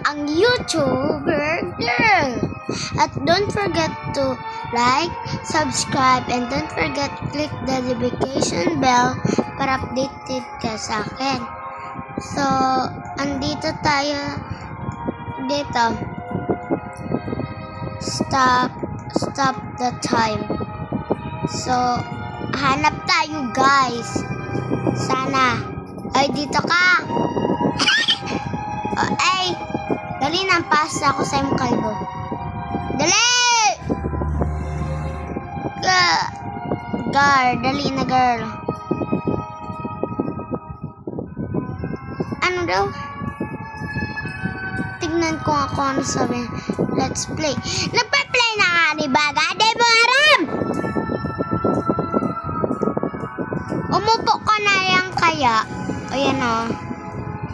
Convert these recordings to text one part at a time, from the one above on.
ang YouTuber girl. At don't forget to like, subscribe, and don't forget click the notification bell para updated ka sa akin. So, andito tayo dito. Stop the time. So, hanap tayo guys. Sana. Ay, dito ka. Oh, ay. Dali na, pasa ako sa iyong kalbo. Dali! Dali na girl. Ano daw? Tignan ko ako ano sabi. Let's play. Nagpa-play na nga, diba? Gade mo aram! Umupo ka na yan kaya. O yan o.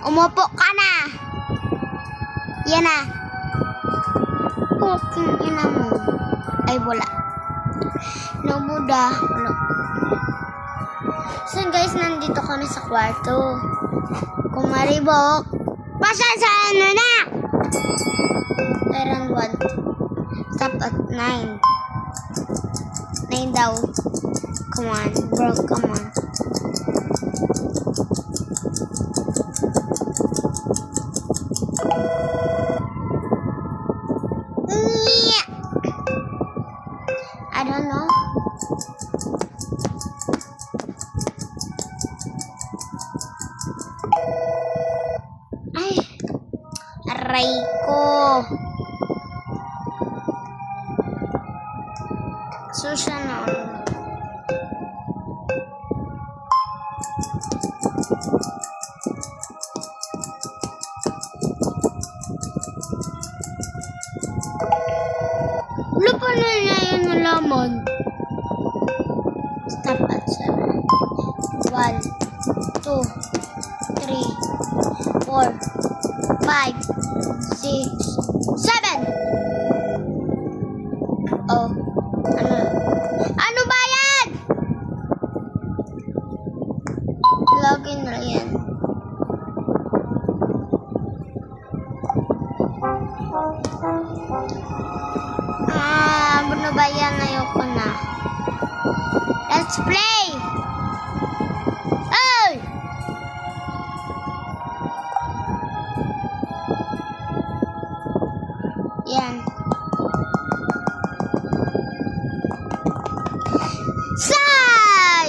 Umupo ka na. Yan na. Puking ina mo. Ay wala. No Buddha. Wala. So guys, nandito kami sa kwarto. Kung maribok. Pasasaan mo na! Around 1. Stop at 9. 9 daw. Come on, bro, come on. I don't know. Ay, aray ko. Susunod. Lupa na niya yun na lamon. Stop at 7. 1, 2, 3, 4, 5, 6, 7. Oh, ano? Ano ba yan? Login na yan. Ano ba yan? Ayoko na. Let's play! Oh! Yan.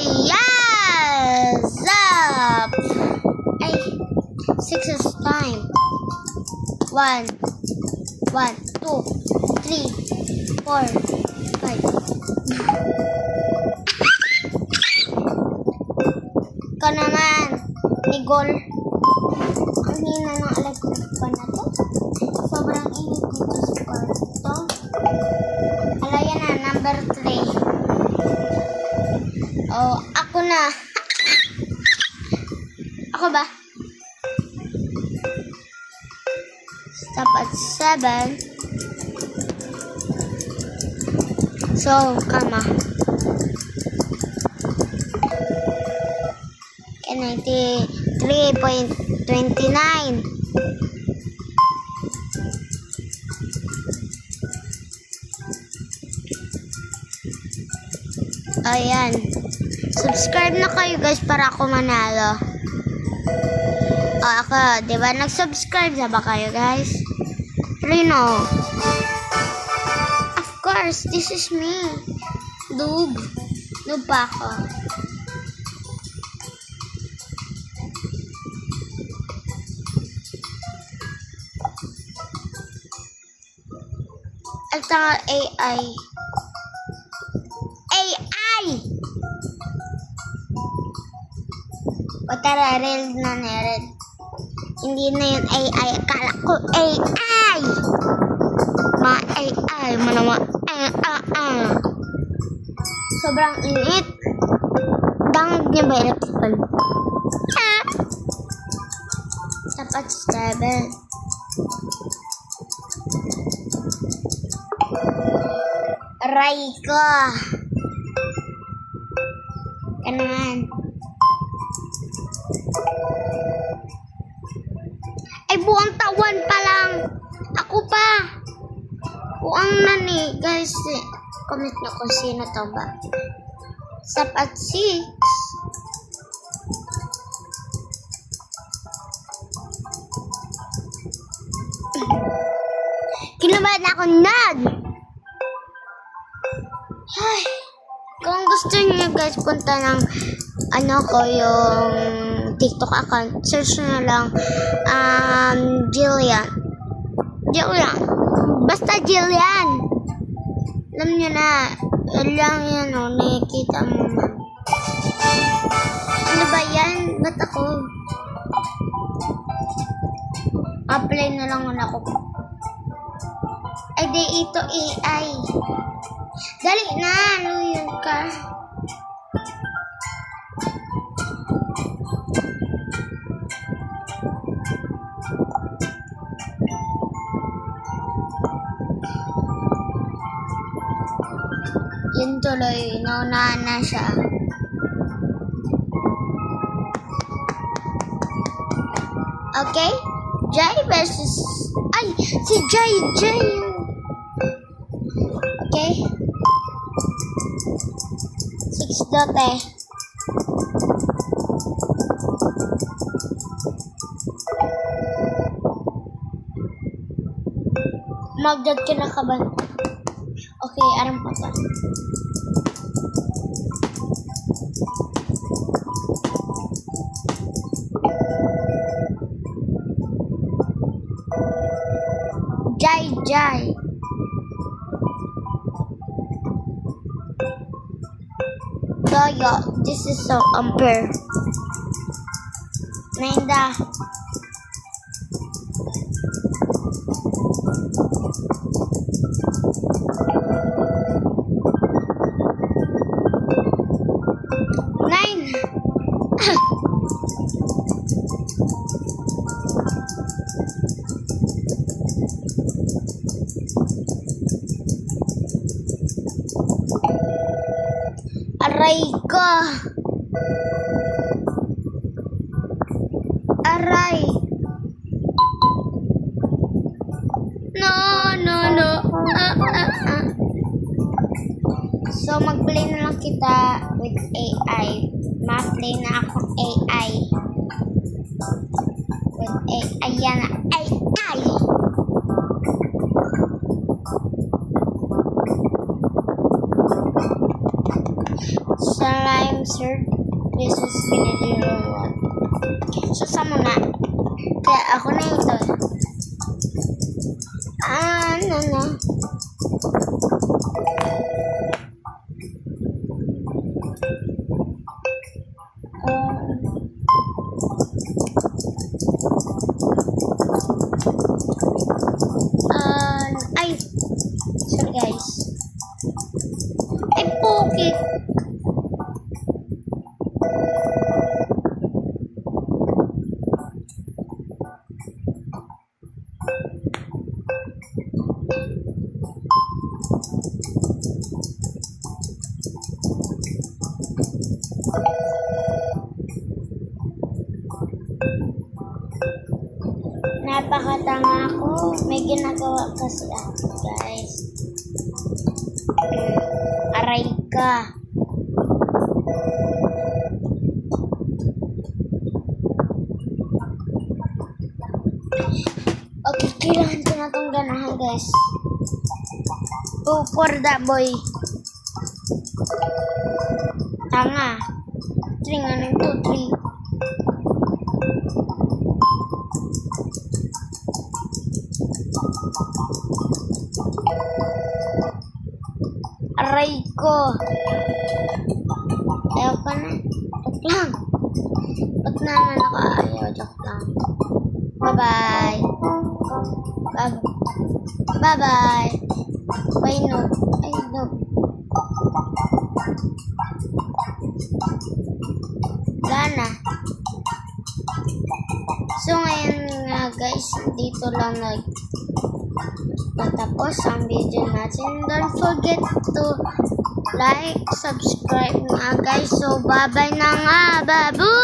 Yes! Up! Ay, 6 is time. 1, 2, 3, 4, 5. Ikaw naman, Nigol. Ang hina ng electric fan na to. Sobrang init dito sa kwarto. Alaya na, number 3. Oh, ako na. Ako ba? Stop at 7. So, kama. 93.29. Ayan. Subscribe na kayo guys para ako manalo. Ako, diba? Nag-subscribe na ba kayo guys? Rino. Of course, this is me. Noob. Noob pa ako. At ang AI. AI! O tara, red na red. Hindi na yun AI. Akala ko AI! Mga AI. Mga sobrang init. Dangag niya ba electrical? Dapat 7. Aray ko. Kanaman. Ay, buong tawan pa lang. Ako pa. Kuang nani, guys. Comment nyo kung sino to ba. Stop at 6. Kinabahan ako nad. Ay, kung gusto niyo guys punta ng yung TikTok account, search na lang Jillian. Basta Jillian. Alam niyo na, lang yan nakikita mo na. Ano ba yan? Ba't ako? Apply na lang ako. Ay, di ito AI. Dali na, yun ka. Yun tuloy, naunahan na siya. Okay? Jai versus... Ay! Si Jai! Okay? 6 dote. Magdad ka na ka ba? Okay, aram pa ka. Jai. Daya, this is so unfair. Nainda. Aray ka. Aray. No. So, mag-play na lang kita with AI. Ma-play na akong AI. With AI. Yan na. AI. Slime services binigyan one. So, sa muna. Kaya ako na ito. Ano. Ay. Sorry guys. Ay, pocket. Napakatanga ako. May ginagawa kasi ako, guys. Aray ka. Okay, kailangan ko na itong ganahan, guys. 2 for that boy. Tanga. 3 nga ng 2, 3. Aray ko. Ayaw ka na. Joke lang. Ba't naman ako ayaw? Joke lang. Bye-bye. Bye-bye. Bye, no. Ay, no. Gana. So, ngayon nga guys, dito lang tatapos ang video natin. Don't forget to like, subscribe nga guys. So, bye-bye na nga, babush!